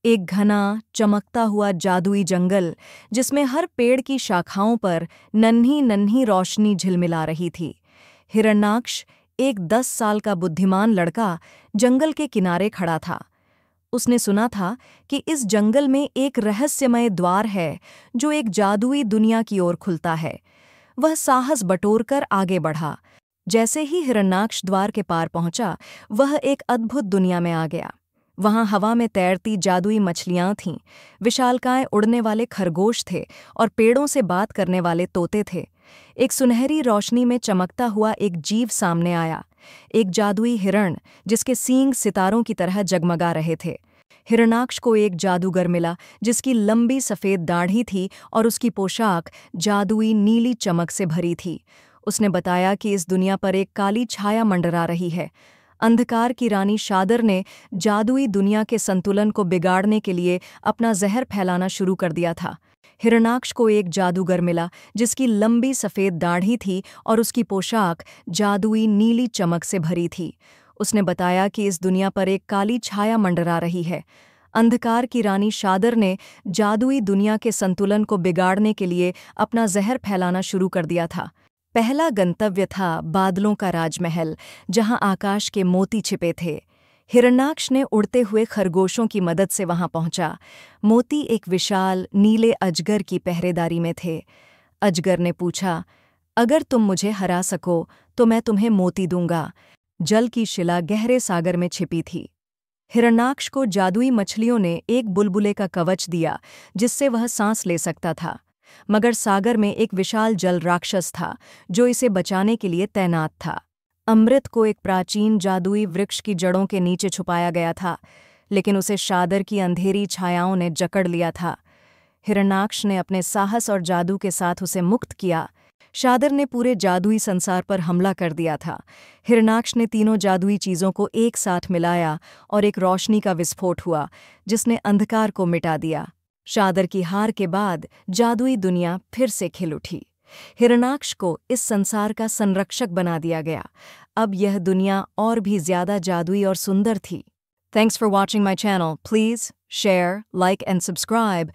एक घना चमकता हुआ जादुई जंगल जिसमें हर पेड़ की शाखाओं पर नन्ही नन्ही रोशनी झिलमिला रही थी। हिरण्याक्ष, एक 10 साल का बुद्धिमान लड़का, जंगल के किनारे खड़ा था। उसने सुना था कि इस जंगल में एक रहस्यमय द्वार है जो एक जादुई दुनिया की ओर खुलता है। वह साहस बटोरकर आगे बढ़ा। जैसे ही हिरण्याक्ष द्वार के पार पहुंचा, वह एक अद्भुत दुनिया में आ गया। वहां हवा में तैरती जादुई मछलियां थीं, विशालकाय उड़ने वाले खरगोश थे और पेड़ों से बात करने वाले तोते थे। एक सुनहरी रोशनी में चमकता हुआ एक जीव सामने आया, एक जादुई हिरण जिसके सींग सितारों की तरह जगमगा रहे थे। हिरण्याक्ष को एक जादूगर मिला जिसकी लंबी सफ़ेद दाढ़ी थी और उसकी पोशाक जादुई नीली चमक से भरी थी। उसने बताया कि इस दुनिया पर एक काली छाया मंडरा रही है। अंधकार की रानी शादर ने जादुई दुनिया के संतुलन को बिगाड़ने के लिए अपना जहर फैलाना शुरू कर दिया था। हिरण्याक्ष को एक जादूगर मिला जिसकी लंबी सफ़ेद दाढ़ी थी और उसकी पोशाक जादुई नीली चमक से भरी थी। उसने बताया कि इस दुनिया पर एक काली छाया मंडरा रही है। अंधकार की रानी शादर ने जादुई दुनिया के संतुलन को बिगाड़ने के लिए अपना जहर फैलाना शुरू कर दिया था। पहला गंतव्य था बादलों का राजमहल, जहां आकाश के मोती छिपे थे। हिरण्याक्ष ने उड़ते हुए खरगोशों की मदद से वहां पहुंचा। मोती एक विशाल नीले अजगर की पहरेदारी में थे। अजगर ने पूछा, अगर तुम मुझे हरा सको तो मैं तुम्हें मोती दूंगा। जल की शिला गहरे सागर में छिपी थी। हिरण्याक्ष को जादुई मछलियों ने एक बुलबुले का कवच दिया जिससे वह सांस ले सकता था, मगर सागर में एक विशाल जल राक्षस था जो इसे बचाने के लिए तैनात था। अमृत को एक प्राचीन जादुई वृक्ष की जड़ों के नीचे छुपाया गया था, लेकिन उसे शादर की अंधेरी छायाओं ने जकड़ लिया था। हिरण्याक्ष ने अपने साहस और जादू के साथ उसे मुक्त किया। शादर ने पूरे जादुई संसार पर हमला कर दिया था। हिरण्याक्ष ने तीनों जादुई चीज़ों को एक साथ मिलाया और एक रोशनी का विस्फोट हुआ जिसने अंधकार को मिटा दिया। शादर की हार के बाद जादुई दुनिया फिर से खिल उठी। हिरण्याक्ष को इस संसार का संरक्षक बना दिया गया। अब यह दुनिया और भी ज्यादा जादुई और सुंदर थी। Thanks for watching my channel. Please share, like and subscribe.